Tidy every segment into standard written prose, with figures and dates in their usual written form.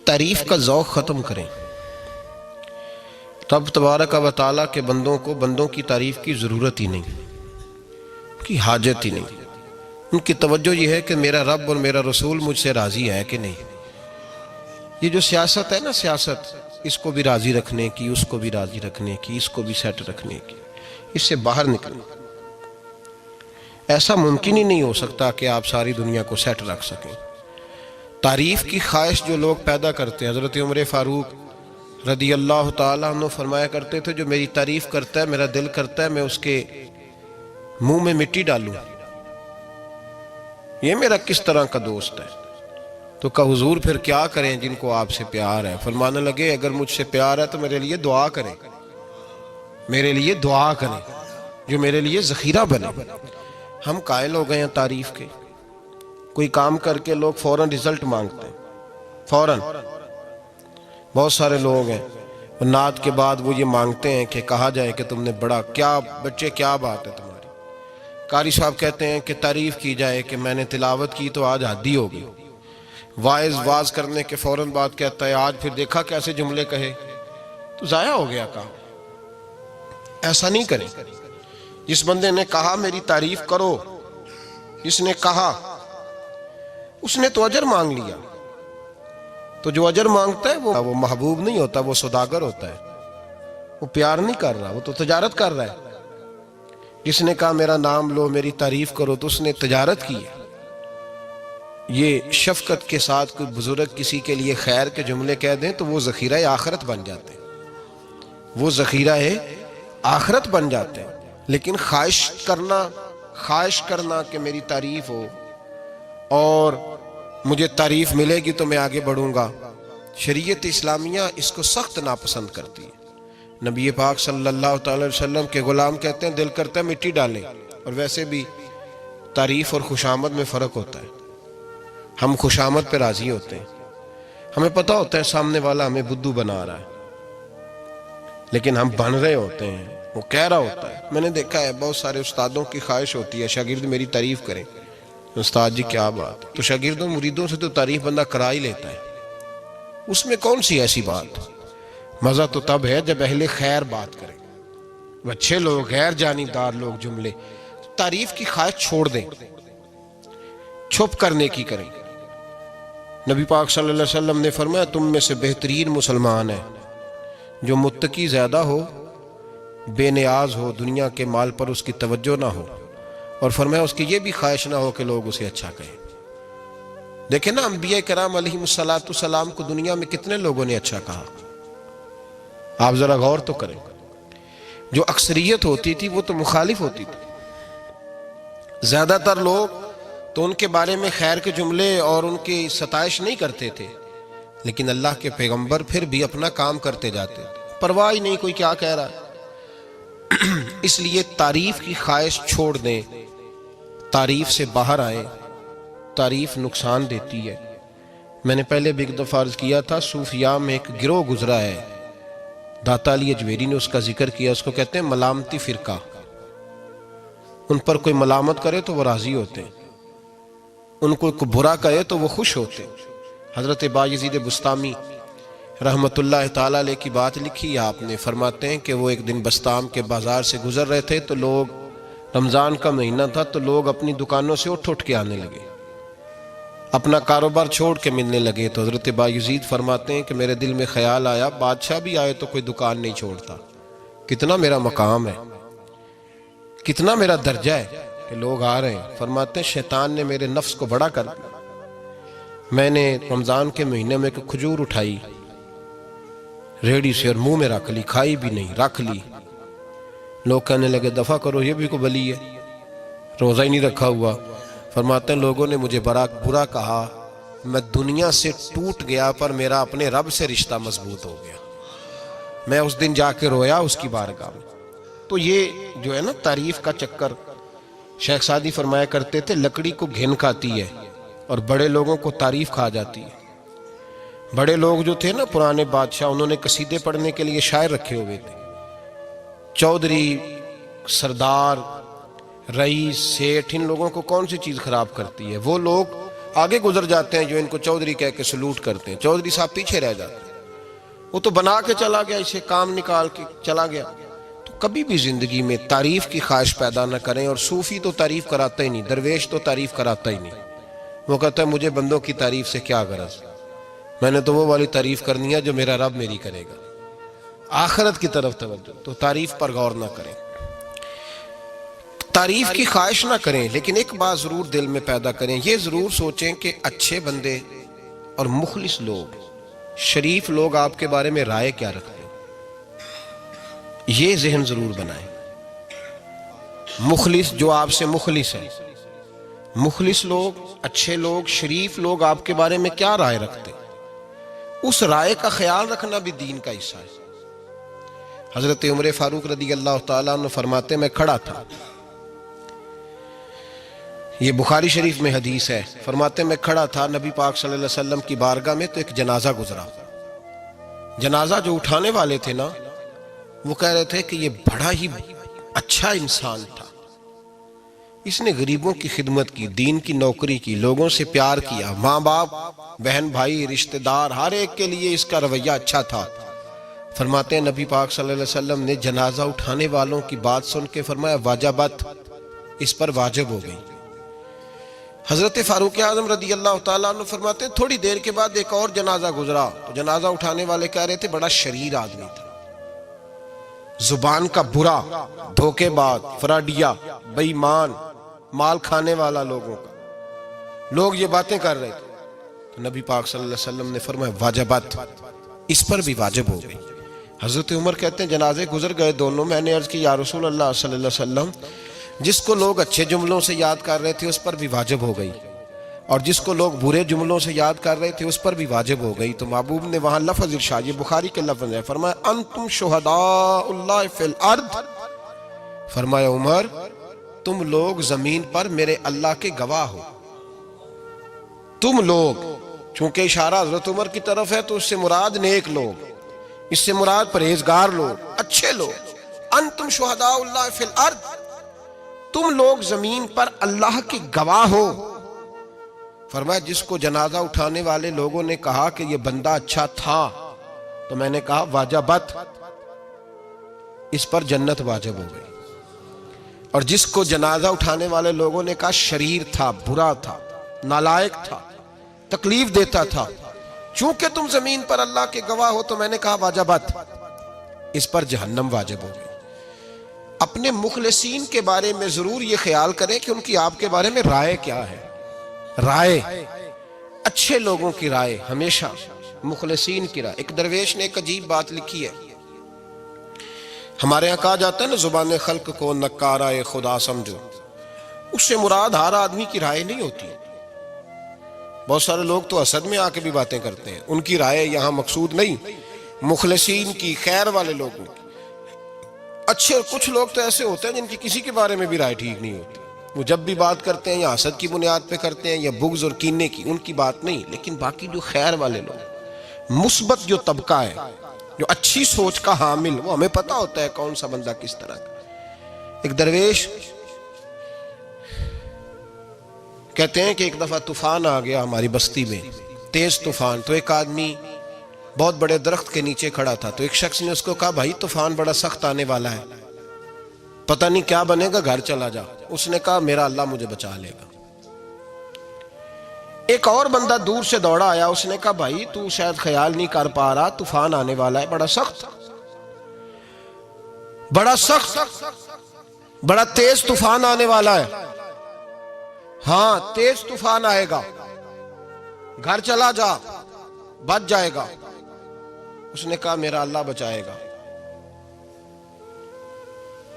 تعریف کا ذوق ختم کریں۔ رب تبارک و تعالیٰ کے بندوں کی تعریف کی ضرورت ہی نہیں، کی حاجت ہی نہیں۔ ان کی توجہ یہ ہے کہ میرا رب اور میرا رسول مجھ سے راضی ہے کہ نہیں۔ یہ جو سیاست ہے نا، سیاست اس کو بھی راضی رکھنے کی، اس کو بھی راضی رکھنے کی، اس کو بھی سیٹ رکھنے کی، اس سے باہر نکلیں۔ ایسا ممکن ہی نہیں ہو سکتا کہ آپ ساری دنیا کو سیٹ رکھ سکیں۔ تعریف کی خواہش جو لوگ پیدا کرتے ہیں، حضرت عمر فاروق رضی اللہ تعالیٰ عنہ فرمایا کرتے تھے، جو میری تعریف کرتا ہے میرا دل کرتا ہے میں اس کے منہ میں مٹی ڈالوں، یہ میرا کس طرح کا دوست ہے۔ تو کہا حضور پھر کیا کریں جن کو آپ سے پیار ہے؟ فرمانے لگے اگر مجھ سے پیار ہے تو میرے لیے دعا کریں، میرے لیے دعا کریں جو میرے لیے ذخیرہ بنے۔ ہم قائل ہو گئے ہیں تعریف کے، کوئی کام کر کے لوگ فوراً رزلٹ مانگتے ہیں، فوراً۔ بہت سارے لوگ ہیں نعت کے بعد وہ یہ مانگتے ہیں کہ کہا جائے کہ تم نے بڑا، کیا بچے کیا بات ہے تمہاری۔ قاری صاحب کہتے ہیں کہ تعریف کی جائے کہ میں نے تلاوت کی تو آج حدی ہو گئی۔ واعظ کرنے کے فوراً بعد کہتا ہے آج پھر دیکھا کیسے جملے کہے، تو ضائع ہو گیا کام۔ ایسا نہیں کریں۔ جس بندے نے کہا میری تعریف کرو، جس نے کہا اس نے تو اجر مانگ لیا۔ تو جو اجر مانگتا ہے وہ محبوب نہیں ہوتا، وہ سوداگر ہوتا ہے، وہ پیار نہیں کر رہا، وہ تو تجارت کر رہا ہے۔ جس نے کہا میرا نام لو میری تعریف کرو تو اس نے تجارت کی ہے۔ یہ شفقت کے ساتھ کوئی بزرگ کسی کے لیے خیر کے جملے کہہ دیں تو وہ ذخیرہ آخرت بن جاتے ہیں، وہ ذخیرہ آخرت بن جاتے ہیں۔ لیکن خواہش کرنا کہ میری تعریف ہو اور مجھے تعریف ملے گی تو میں آگے بڑھوں گا، شریعت اسلامیہ اس کو سخت ناپسند کرتی ہے۔ نبی پاک صلی اللہ تعالی وسلم کے غلام کہتے ہیں دل کرتا ہے مٹی ڈالیں۔ اور ویسے بھی تعریف اور خوشامد میں فرق ہوتا ہے۔ ہم خوشامد پہ راضی ہوتے ہیں، ہمیں پتہ ہوتا ہے سامنے والا ہمیں بدھو بنا رہا ہے، لیکن ہم بن رہے ہوتے ہیں، وہ کہہ رہا ہوتا ہے۔ میں نے دیکھا ہے بہت سارے استادوں کی خواہش ہوتی ہے شاگرد میری تعریف کریں۔ استاد جی کیا بات، تو شاگردوں مریدوں سے تو تعریف بندہ کرا ہی لیتا ہے، اس میں کون سی ایسی بات؟ مزہ تو تب ہے جب اہل خیر بات کریں، اچھے لوگ، غیر جانبدار لوگ جملے۔ تعریف کی خواہش چھوڑ دیں، چھپ کرنے کی کریں۔ نبی پاک صلی اللہ علیہ وسلم نے فرمایا تم میں سے بہترین مسلمان ہے جو متقی زیادہ ہو، بے نیاز ہو، دنیا کے مال پر اس کی توجہ نہ ہو، اور فرمایا اس کی یہ بھی خواہش نہ ہو کہ لوگ اسے اچھا کہیں۔ دیکھیں نا انبیاء کرام علیہ السلام کو دنیا میں کتنے لوگوں نے اچھا کہا، آپ ذرا غور تو کریں۔ جو اکثریت ہوتی تھی وہ تو مخالف ہوتی تھی، زیادہ تر لوگ تو ان کے بارے میں خیر کے جملے اور ان کی ستائش نہیں کرتے تھے، لیکن اللہ کے پیغمبر پھر بھی اپنا کام کرتے جاتے تھے، پرواہ ہی نہیں کوئی کیا کہہ رہا ہے۔ اس لیے تعریف کی خواہش چھوڑ دیں، تعریف سے باہر آئیں۔ تعریف نقصان دیتی ہے۔ میں نے پہلے بھی ایک دفعہ عرض کیا تھا، صوفیاء میں ایک گروہ گزرا ہے، داتا علی اجمیری نے اس کا ذکر کیا، اس کو کہتے ہیں ملامتی فرقہ۔ ان پر کوئی ملامت کرے تو وہ راضی ہوتے ہیں، ان کو کوئی برا کہے تو وہ خوش ہوتے ہیں۔ حضرت بایزید بسطامی رحمت اللہ تعالیٰ علیہ کی بات لکھی آپ نے، فرماتے ہیں کہ وہ ایک دن بسطام کے بازار سے گزر رہے تھے تو لوگ، رمضان کا مہینہ تھا تو لوگ اپنی دکانوں سے اٹھ کے آنے لگے، اپنا کاروبار چھوڑ کے ملنے لگے۔ تو حضرت بایزید فرماتے ہیں کہ میرے دل میں خیال آیا بادشاہ بھی آئے تو کوئی دکان نہیں چھوڑتا، کتنا میرا مقام ہے، کتنا میرا درجہ ہے کہ لوگ آ رہے ہیں۔ فرماتے ہیں شیطان نے میرے نفس کو بڑا کر دیا، میں نے رمضان کے مہینے میں ایک کھجور اٹھائی ریڑھی سے اور منہ میں رکھ لی، کھائی بھی نہیں، رکھ لی۔ لوگ کہنے لگے دفع کرو یہ بھی کو بلی ہے، روزہ ہی نہیں رکھا ہوا۔ فرماتے ہیں لوگوں نے مجھے برا کہا، میں دنیا سے ٹوٹ گیا پر میرا اپنے رب سے رشتہ مضبوط ہو گیا۔ میں اس دن جا کے رویا اس کی بارگاہ میں۔ تو یہ جو ہے نا تعریف کا چکر، شیخ سعدی فرمایا کرتے تھے لکڑی کو گھن کھاتی ہے اور بڑے لوگوں کو تعریف کھا جاتی ہے۔ بڑے لوگ جو تھے نا پرانے بادشاہ، انہوں نے قصیدے پڑھنے کے لیے شاعر رکھے ہوئے تھے، چودھری، سردار، رئیس، سیٹھ، ان لوگوں کو کون سی چیز خراب کرتی ہے؟ وہ لوگ آگے گزر جاتے ہیں جو ان کو چودھری کہہ کے سلوٹ کرتے ہیں، چودھری صاحب پیچھے رہ جاتے ہیں، وہ تو بنا کے چلا گیا، اسے کام نکال کے چلا گیا۔ تو کبھی بھی زندگی میں تعریف کی خواہش پیدا نہ کریں، اور صوفی تو تعریف کراتا ہی نہیں، درویش تو تعریف کراتا ہی نہیں، وہ کہتا ہے مجھے بندوں کی تعریف سے کیا غرض، میں نے تو وہ والی تعریف کرنی ہے جو میرا رب میری کرے گا۔ آخرت کی طرف توجہ، تو تعریف پر غور نہ کریں، تعریف کی خواہش نہ کریں، لیکن ایک بات ضرور دل میں پیدا کریں، یہ ضرور سوچیں کہ اچھے بندے اور مخلص لوگ، شریف لوگ آپ کے بارے میں رائے کیا رکھتے ہیں، یہ ذہن ضرور بنائیں۔ مخلص جو آپ سے مخلص ہے، مخلص لوگ، اچھے لوگ، شریف لوگ آپ کے بارے میں کیا رائے رکھتے ہیں، اس رائے کا خیال رکھنا بھی دین کا حصہ ہے۔ حضرت عمر فاروق رضی اللہ تعالیٰ عنہ فرماتے میں کھڑا تھا، یہ بخاری شریف میں حدیث ہے، فرماتے میں کھڑا تھا نبی پاک صلی اللہ علیہ وسلم کی بارگاہ میں، تو ایک جنازہ گزرا، جنازہ جو اٹھانے والے تھے نا وہ کہہ رہے تھے کہ یہ بڑا ہی اچھا انسان تھا، اس نے غریبوں کی خدمت کی، دین کی نوکری کی، لوگوں سے پیار کیا، ماں باپ، بہن بھائی، رشتہ دار، ہر ایک کے لیے اس کا رویہ اچھا تھا۔ فرماتے ہیں نبی پاک صلی اللہ علیہ وسلم نے جنازہ اٹھانے والوں کی بات سن کے فرمایا واجبت، اس پر واجب ہو گئی۔ حضرت فاروق اعظم رضی اللہ تعالیٰ عنہ فرماتے ہیں تھوڑی دیر کے بعد ایک اور جنازہ گزرا، تو جنازہ اٹھانے والے کہہ رہے تھے بڑا شریر آدمی تھا، زبان کا برا، دھوکے باز، فراڈیا، بے ایمان، مال کھانے والا لوگوں کا، لوگ یہ باتیں کر رہے تھے، تو نبی پاک صلی اللہ علیہ وسلم نے فرمایا واجبت، اس پر بھی واجب ہو گئی۔ حضرت عمر کہتے ہیں جنازے گزر گئے دونوں، میں نے عرض کی یا رسول اللہ صلی اللہ علیہ وسلم، جس کو لوگ اچھے جملوں سے یاد کر رہے تھے اس پر بھی واجب ہو گئی، اور جس کو لوگ برے جملوں سے یاد کر رہے تھے اس پر بھی واجب ہو گئی۔ تو محبوب نے وہاں لفظ ارشاد، یہ بخاری کے لفظ ہے، فرمایا انتم شہداء اللہ فی الارض، فرمایا عمر تم لوگ زمین پر میرے اللہ کے گواہ ہو، تم لوگ، چونکہ اشارہ حضرت عمر کی طرف ہے تو اس سے مراد نیک لوگ، اس سے مراد پرہیزگار لوگ، اچھے لوگ، انتم شہداء اللہ فی الارض، تم لوگ زمین پر اللہ کے گواہ ہو۔ فرمایا جس کو جنازہ اٹھانے والے لوگوں نے کہا کہ یہ بندہ اچھا تھا، تو میں نے کہا واجبت، اس پر جنت واجب ہو گئی، اور جس کو جنازہ اٹھانے والے لوگوں نے کہا شریر تھا، برا تھا، نالائق تھا، تکلیف دیتا تھا، چونکہ تم زمین پر اللہ کے گواہ ہو، تو میں نے کہا واجبت، اس پر جہنم واجب ہو گئی۔ اپنے مخلصین کے بارے میں ضرور یہ خیال کریں کہ ان کی آپ کے بارے میں رائے کیا ہے، رائے، اچھے لوگوں کی رائے، ہمیشہ مخلصین کی رائے۔ ایک درویش نے ایک عجیب بات لکھی ہے، ہمارے یہاں کہا جاتا ہے نا زبان خلق کو نکارہ خدا سمجھو، اس سے مراد ہر آدمی کی رائے نہیں ہوتی، بہت سارے لوگ تو حسد میں آ کے بھی باتیں کرتے ہیں، ان کی رائے یہاں مقصود نہیں، مخلصین کی، خیر والے لوگوں کی، اچھے۔ اور کچھ لوگ تو ایسے ہوتے ہیں جن کی کسی کے بارے میں بھی رائے ٹھیک نہیں ہوتی، وہ جب بھی بات کرتے ہیں یا حسد کی بنیاد پہ کرتے ہیں یا بغض اور کینے کی، ان کی بات نہیں، لیکن باقی جو خیر والے لوگ، مثبت جو طبقہ ہے، جو اچھی سوچ کا حامل، وہ ہمیں پتہ ہوتا ہے کون سا بندہ کس طرح کا۔ ایک درویش کہتے ہیں کہ ایک دفعہ طوفان آ گیا ہماری بستی میں، تیز طوفان، تو ایک آدمی بہت بڑے درخت کے نیچے کھڑا تھا، تو ایک شخص نے اس کو کہا بھائی طوفان بڑا سخت آنے والا ہے، پتہ نہیں کیا بنے گا، گھر چلا جا۔ اس نے کہا میرا اللہ مجھے بچا لے گا۔ ایک اور بندہ دور سے دوڑا آیا، اس نے کہا بھائی تو شاید خیال نہیں کر پا رہا، طوفان آنے والا ہے، بڑا سخت، بڑا سخت، بڑا تیز طوفان آنے والا ہے، ہاں تیز طوفان آئے گا، گھر چلا جا، بچ جائے گا۔ اس نے کہا میرا اللہ بچائے گا۔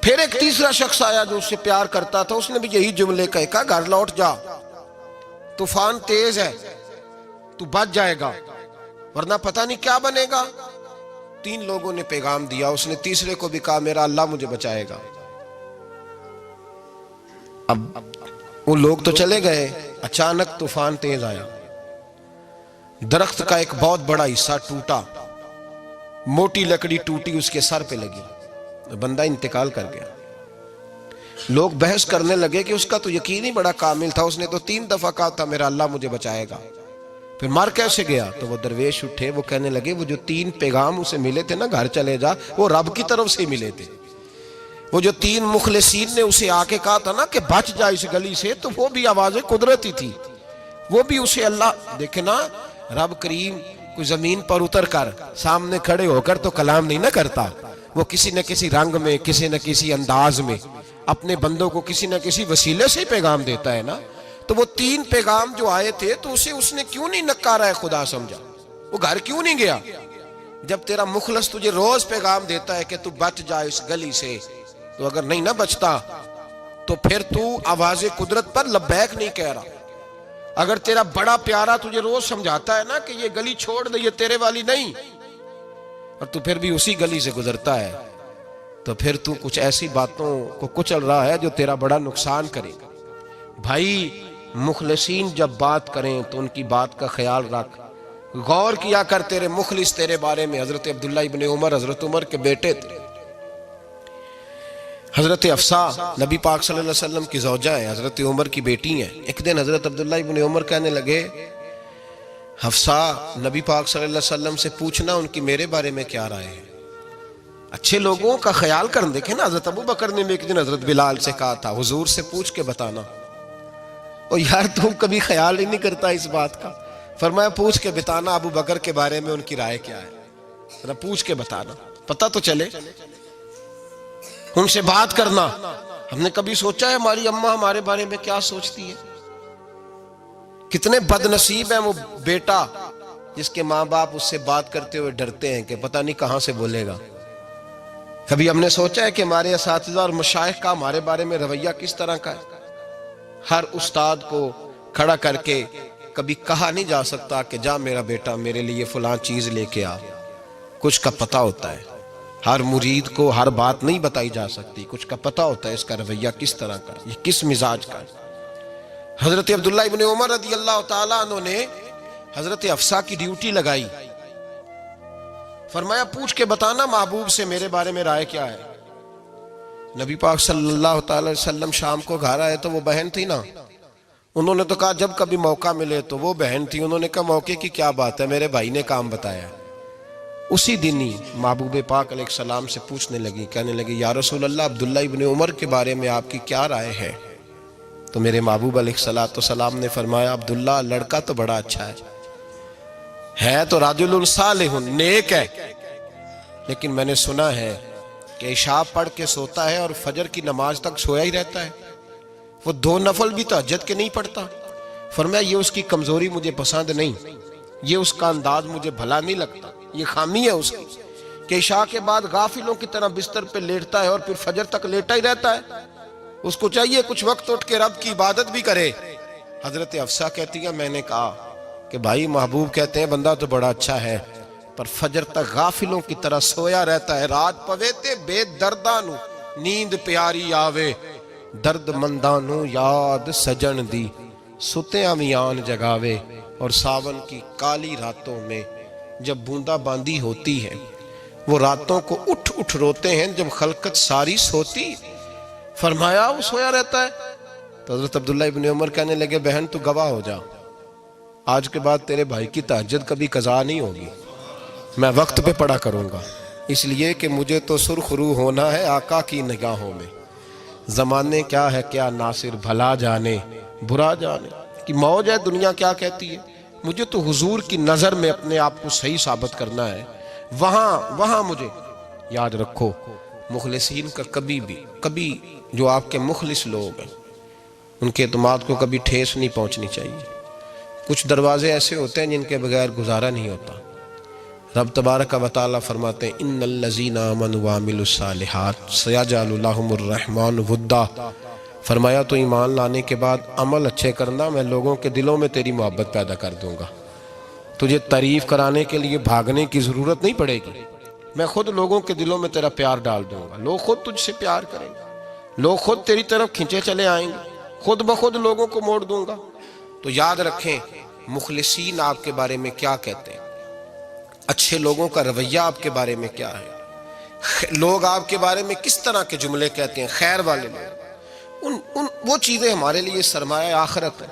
پھر ایک تیسرا شخص آیا جو اس سے پیار کرتا تھا، اس نے بھی یہی جملے کہے، کہا گھر لوٹ جا، طوفان تیز ہے، تو بچ جائے گا، ورنہ پتہ نہیں کیا بنے گا۔ تین لوگوں نے پیغام دیا، اس نے تیسرے کو بھی کہا میرا اللہ مجھے بچائے گا۔ اب وہ لوگ تو چلے گئے، اچانک طوفان تیز آیا، درخت کا ایک بہت بڑا حصہ ٹوٹا، موٹی لکڑی ٹوٹی، اس کے سر پہ لگی، بندہ انتقال کر گیا۔ لوگ بحث کرنے لگے کہ اس کا تو یقین ہی بڑا کامل تھا، اس نے تو 3 دفعہ کہا تھا میرا اللہ مجھے بچائے گا، پھر مر کیسے گیا؟ تو وہ درویش اٹھے، وہ کہنے لگے وہ جو 3 پیغام اسے ملے تھے نا، گھر چلے جا، وہ رب کی طرف سے ملے تھے۔ وہ جو 3 مخلصین نے اسے آ کے کہا تھا نا کہ بچ جا اس گلی سے، تو وہ بھی آواز قدرتی تھی، وہ بھی اسے اللہ دیکھے نا، رب کریم کوئی زمین پر اتر کر سامنے کھڑے ہو کر تو کلام نہیں نہ کرتا، وہ کسی نہ کسی رنگ میں، کسی نہ کسی انداز میں اپنے بندوں کو کسی نہ کسی وسیلے سے پیغام دیتا ہے نا۔ تو وہ 3 پیغام جو آئے تھے تو اسے اس نے کیوں نہیں نکارا ہے خدا سمجھا، وہ گھر کیوں نہیں گیا؟ جب تیرا مخلص تجھے روز پیغام دیتا ہے کہ تو بچ جا اس گلی سے، تو اگر نہیں نہ بچتا تو پھر تو آواز قدرت پر لبیک نہیں کہہ رہا۔ اگر تیرا بڑا پیارا تجھے روز سمجھاتا ہے نا کہ یہ گلی چھوڑ دے، یہ تیرے والی نہیں، اور تو پھر بھی اسی گلی سے گزرتا ہے، تو پھر تو کچھ ایسی باتوں کو کچل رہا ہے جو تیرا بڑا نقصان کرے گا۔ بھائی مخلصین جب بات کریں تو ان کی بات کا خیال رکھ، غور کیا کر، تیرے مخلص تیرے بارے میں حضرت عبداللہ ابن عمر، حضرت عمر کے بیٹے تھے، حضرت حفصہ نبی پاک صلی اللہ علیہ وسلم کی زوجہ ہیں، حضرت عمر کی بیٹی ہیں۔ ایک دن حضرت عبداللہ ابن عمر کہنے لگے حفصہ نبی پاک صلی اللہ علیہ وسلم سے پوچھنا ان کی میرے بارے میں کیا رائے ہے، اچھے لوگوں کا خیال کرنا۔ دیکھیں نا، حضرت ابو بکر نے بھی ایک دن حضرت بلال سے کہا تھا حضور سے پوچھ کے بتانا، اور یار تم کبھی خیال ہی نہیں کرتا اس بات کا۔ فرمایا پوچھ کے بتانا ابو بکر کے بارے میں ان کی رائے کیا ہے، ذرا پوچھ کے بتانا، پتہ تو چلے، ان سے بات کرنا۔ ہم نے کبھی سوچا ہے ہماری اماں ہمارے بارے میں کیا سوچتی ہے؟ کتنے بد نصیب ہیں وہ بیٹا جس کے ماں باپ اس سے بات کرتے ہوئے ڈرتے ہیں کہ پتہ نہیں کہاں سے بولے گا۔ کبھی ہم نے سوچا ہے کہ ہمارے اساتذہ اور مشائخ کا ہمارے بارے میں رویہ کس طرح کا ہے؟ ہر استاد کو کھڑا کر کے کبھی کہا نہیں جا سکتا کہ جا میرا بیٹا میرے لیے فلاں چیز لے کے آ، کچھ کا پتہ ہوتا ہے۔ ہر مرید کو ہر بات نہیں بتائی جا سکتی، کچھ کا پتہ ہوتا ہے اس کا رویہ کس طرح کا، یہ کس مزاج کا ہے۔ حضرت عبداللہ ابن عمر رضی اللہ تعالیٰ عنہ نے حضرت حفصہ کی ڈیوٹی لگائی، فرمایا پوچھ کے بتانا محبوب سے میرے بارے میں رائے کیا ہے۔ نبی پاک صلی اللہ تعالی وسلم شام کو گھر آئے تو وہ بہن تھی نا، انہوں نے تو کہا جب کبھی موقع ملے تو وہ بہن تھی، انہوں نے کہا موقع کی کیا بات ہے، میرے بھائی نے کام بتایا۔ اسی دن ہی محبوب پاک علیہ السلام سے پوچھنے لگی، کہنے لگی یا رسول اللہ عبداللہ ابن عمر کے بارے میں آپ کی کیا رائے ہے؟ تو میرے محبوب علیہ السلام نے فرمایا عبداللہ لڑکا تو بڑا اچھا ہے تو رجل صالح، نیک ہے، لیکن میں نے سنا ہے کہ عشاء پڑھ کے سوتا ہے اور فجر کی نماز تک سویا ہی رہتا ہے، وہ 2 نفل بھی تہجد کے نہیں پڑھتا۔ فرمایا یہ اس کی کمزوری مجھے پسند نہیں، یہ اس کا انداز مجھے بھلا نہیں لگتا، یہ خامی ہے اس کی کہ عشاء کے بعد غافلوں کی طرح بستر پہ لیٹتا ہے اور پھر فجر تک لیٹا ہی رہتا ہے، اس کو چاہیے کچھ وقت اٹھ کے رب کی عبادت بھی کرے۔ حضرت حفصہ کہتی ہے میں نے کہا کہ بھائی محبوب کہتے ہیں بندہ تو بڑا اچھا ہے پر فجر تک غافلوں کی طرح سویا رہتا ہے، رات پویتے بے دردانو نیند پیاری آوے، درد مندانو یاد سجن دی ستیاں میان جگاوے۔ اور ساون کی کالی راتوں میں جب بوندا باندی ہوتی ہے وہ راتوں کو اٹھ اٹھ روتے ہیں جب خلقت ساری سوتی، فرمایا وہ سویا رہتا ہے۔ تو حضرت عبداللہ ابن عمر کہنے لگے بہن تو گواہ ہو جا، آج کے بعد تیرے بھائی کی تہجد کبھی قضا نہیں ہوگی، میں وقت پہ پڑھا کروں گا، اس لیے کہ مجھے تو سرخ روح ہونا ہے آقا کی نگاہوں میں۔ زمانے کیا ہے کیا ناصر، بھلا جانے برا جانے کی موج ہے دنیا کیا کہتی ہے، مجھے تو حضور کی نظر میں اپنے آپ کو صحیح ثابت کرنا ہے، وہاں مجھے یاد رکھو مخلصین کا کبھی جو آپ کے مخلص لوگ ہیں ان کے اعتماد کو کبھی ٹھیس نہیں پہنچنی چاہیے۔ کچھ دروازے ایسے ہوتے ہیں جن کے بغیر گزارا نہیں ہوتا۔ رب تبارک و تعالیٰ فرماتے ہیں ان الذین آمنوا وعملوا الصالحات سیجعل لهم الرحمن ودا، فرمایا تو ایمان لانے کے بعد عمل اچھے کرنا، میں لوگوں کے دلوں میں تیری محبت پیدا کر دوں گا، تجھے تعریف کرانے کے لیے بھاگنے کی ضرورت نہیں پڑے گی، میں خود لوگوں کے دلوں میں تیرا پیار ڈال دوں گا، لوگ خود تجھ سے پیار کریں گے، لوگ خود تیری طرف کھنچے چلے آئیں گے، خود بخود لوگوں کو موڑ دوں گا۔ تو یاد رکھیں مخلصین آپ کے بارے میں کیا کہتے ہیں، اچھے لوگوں کا رویہ آپ کے بارے میں کیا ہے، لوگ آپ کے بارے میں کس طرح کے جملے کہتے ہیں، خیر والے لوگ وہ چیزیں ہمارے لیے سرمایہ آخرت ہے۔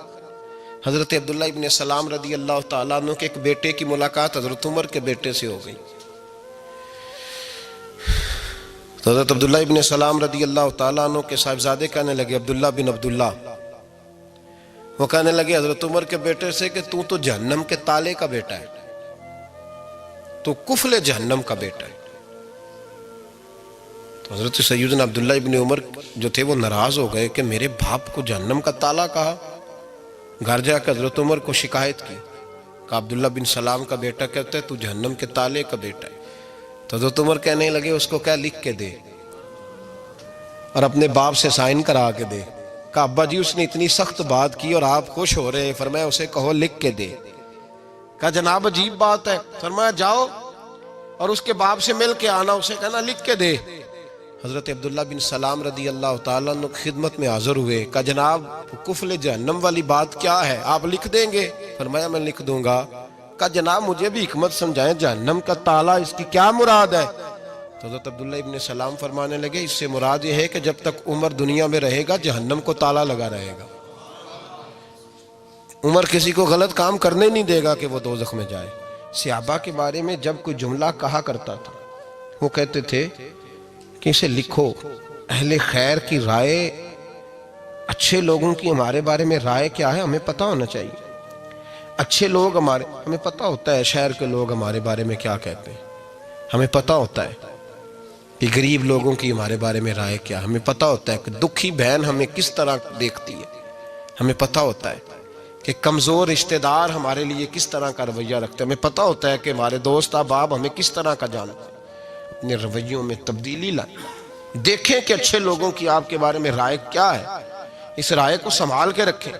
حضرت عبداللہ ابن سلام رضی اللہ تعالیٰ عنہ کے ایک بیٹے کی ملاقات حضرت عمر کے بیٹے سے ہو گئی۔ تو حضرت عبداللہ ابن سلام رضی اللہ تعالیٰ عنہ کے صاحبزادے کہنے لگے، عبداللہ بن عبداللہ، وہ کہنے لگے حضرت عمر کے بیٹے سے کہ تو جہنم کے تالے کا بیٹا ہے، تو کفل جہنم کا بیٹا ہے۔ تو حضرت سیدنا عبداللہ ابن عمر جو تھے وہ ناراض ہو گئے کہ میرے باپ کو جہنم کا تالا کہا۔ گھر جا کے حضرت عمر کو شکایت کی کہ عبداللہ بن سلام کا بیٹا کہتا ہے تو جہنم کے تالے کا بیٹا ہے۔ تو حضرت عمر کہنے لگے اس کو کیا لکھ کے دے اور اپنے باپ سے سائن کرا کے دے۔ کہا ابا جی اس نے اتنی سخت بات کی اور آپ خوش ہو رہے ہیں، فرمایا اسے کہو لکھ کے دے۔ کہا جناب عجیب بات ہے، فرمایا جاؤ اور اس کے باپ سے مل کے آنا، اسے کہنا لکھ کے دے۔ حضرت عبداللہ بن سلام رضی اللہ تعالیٰ عنہ خدمت میں حاضر ہوئے۔ کہا جناب کفل جہنم والی بات کیا ہے، آپ لکھ دیں گے؟ فرمایا میں لکھ دوں گا۔ کہا جناب مجھے بھی حکمت سمجھائیں، جہنم کا تالا اس کی کیا مراد ہے؟ تو حضرت عبداللہ ابن سلام فرمانے لگے اس سے مراد یہ ہے کہ جب تک عمر دنیا میں رہے گا جہنم کو تالا لگا رہے گا، عمر کسی کو غلط کام کرنے نہیں دے گا کہ وہ دوزخ میں جائے۔ صحابہ کے بارے میں جب کوئی جملہ کہا کرتا تھا وہ کہتے تھے کہ اسے لکھو، اہل خیر کی رائے، اچھے لوگوں کی ہمارے بارے میں رائے کیا ہے ہمیں پتہ ہونا چاہیے۔ اچھے لوگ ہمیں پتہ ہوتا ہے شہر کے لوگ ہمارے بارے میں کیا کہتے ہیں، ہمیں پتہ ہوتا ہے کہ غریب لوگوں کی ہمارے بارے میں رائے کیا، ہمیں پتہ ہوتا ہے کہ دکھی بہن ہمیں کس طرح دیکھتی ہے، ہمیں پتہ ہوتا ہے کہ کمزور رشتہ دار ہمارے لیے کس طرح کا رویہ رکھتے ہیں، ہمیں پتہ ہوتا ہے کہ ہمارے دوست احباب ہمیں کس طرح کا جانتے ہیں۔ اپنے رویوں میں تبدیلی لائیں، دیکھیں کہ اچھے لوگوں کی آپ کے بارے میں رائے کیا ہے، اس رائے کو سنبھال کے رکھیں۔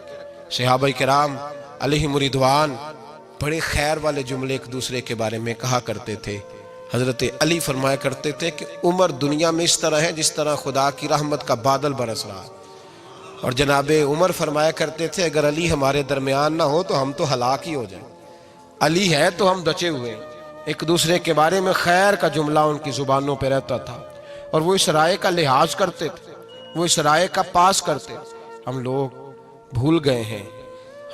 صحابہ کرام علیہم رضوان بڑے خیر والے جملے ایک دوسرے کے بارے میں کہا کرتے تھے۔ حضرت علی فرمایا کرتے تھے کہ عمر دنیا میں اس طرح ہے جس طرح خدا کی رحمت کا بادل برس رہا ہے، اور جناب عمر فرمایا کرتے تھے اگر علی ہمارے درمیان نہ ہو تو ہم تو ہلاک ہی ہو جائیں، علی ہے تو ہم بچے ہوئے ہیں۔ ایک دوسرے کے بارے میں خیر کا جملہ ان کی زبانوں پہ رہتا تھا، اور وہ اس رائے کا لحاظ کرتے تھے، وہ اس رائے کا پاس کرتے تھے۔ ہم لوگ بھول گئے ہیں،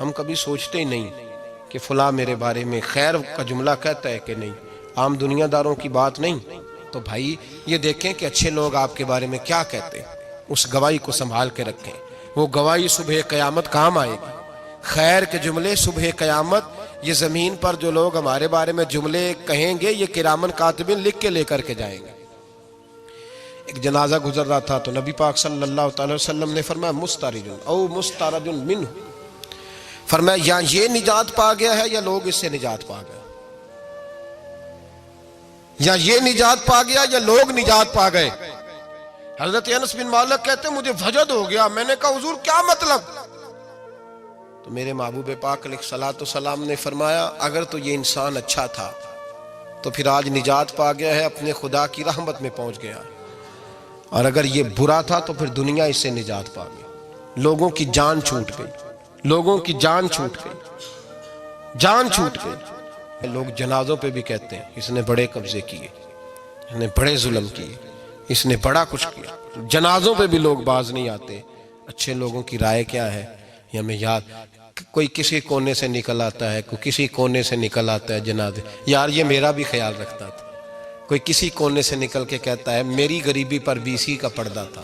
ہم کبھی سوچتے ہی نہیں کہ فلاں میرے بارے میں خیر کا جملہ کہتا ہے کہ نہیں، عام دنیا داروں کی بات نہیں۔ تو بھائی یہ دیکھیں کہ اچھے لوگ آپ کے بارے میں کیا کہتے ہیں، اس گواہی کو سنبھال کے رکھیں، وہ گواہی صبح قیامت کام آئے گی۔ خیر کے جملے صبح قیامت، یہ زمین پر جو لوگ ہمارے بارے میں جملے کہیں گے یہ کرامن کاتبین لکھ کے لے کر کے جائیں گے۔ ایک جنازہ گزر رہا تھا تو نبی پاک صلی اللہ تعالی وسلم نے فرمایا مسترج او مسترج منہ، فرمایا یا یہ نجات پا گیا ہے یا لوگ اس سے نجات پا گئے، یا یہ نجات پا گیا یا لوگ نجات پا گئے۔ حضرت انس بن مالک کہتے ہیں مجھے وجد ہو گیا، میں نے کہا حضور کیا مطلب؟ تو میرے محبوب پاک علیہ الصلوۃ والسلام نے فرمایا اگر تو یہ انسان اچھا تھا تو پھر آج نجات پا گیا ہے، اپنے خدا کی رحمت میں پہنچ گیا، اور اگر یہ برا تھا تو پھر دنیا اس سے نجات پا گئی۔ لوگوں کی جان چھوٹ گئی، لوگوں کی جان چھوٹ گئی، جان چھوٹ گئی۔ لوگ جنازوں پہ بھی کہتے ہیں اس نے بڑے قبضے کیے، اس نے بڑے ظلم کیے، اس نے بڑا کچھ کیا۔ جنازوں پہ بھی لوگ باز نہیں آتے۔ اچھے لوگوں کی رائے کیا ہے یہ ہمیں یاد، کوئی کسی کونے سے نکل آتا ہے، کوئی کسی کونے سے نکل آتا ہے جنازے، یار یہ میرا بھی خیال رکھتا تھا، کوئی کسی کونے سے نکل کے کہتا ہے میری غریبی پر BC کا پردہ تھا،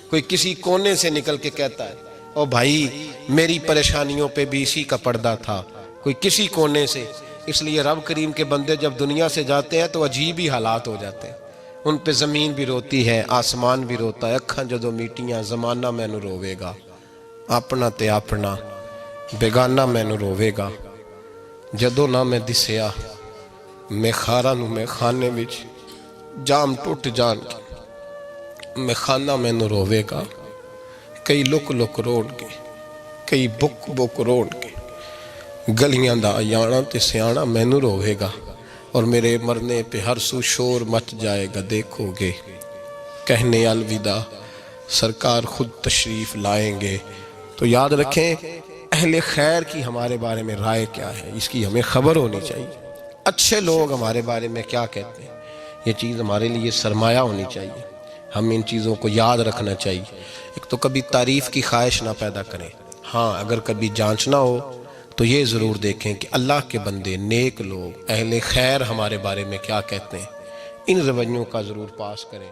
کوئی کسی کونے سے نکل کے کہتا ہے او بھائی میری پریشانیوں پہ BC کا پردہ تھا، کوئی کسی کونے سے۔ اس لیے رب کریم کے بندے جب دنیا سے جاتے ہیں تو عجیب ہی حالات ہو جاتے ہیں، ان پہ زمین بھی روتی ہے، آسمان بھی روتا ہے، اکھاں جدو میٹیاں زمانہ مینوں روے گا، اپنا تے اپنا بیگانہ مینوں روے گا، جدو نہ میں دسیا میں خارا نو میں خانے وچ جام ٹوٹ جان کے میں خانہ مینوں روے گا، کئی لک لک روڑ کے کئی بک بک روڑ کے گلیاں دا یانا تے سیانا مینوں روے گا، اور میرے مرنے پہ ہر سو شور مچ جائے گا، دیکھو گے کہنے الوداع سرکار خود تشریف لائیں گے۔ تو یاد رکھیں اہل خیر کی ہمارے بارے میں رائے کیا ہے، اس کی ہمیں خبر ہونی چاہیے۔ اچھے لوگ ہمارے بارے میں کیا کہتے ہیں یہ چیز ہمارے لیے سرمایہ ہونی چاہیے۔ ہم ان چیزوں کو یاد رکھنا چاہیے۔ ایک تو کبھی تعریف کی خواہش نہ پیدا کریں، ہاں اگر کبھی جانچنا ہو تو یہ ضرور دیکھیں کہ اللہ کے بندے، نیک لوگ، اہل خیر ہمارے بارے میں کیا کہتے ہیں، ان رویوں کا ضرور پاس کریں۔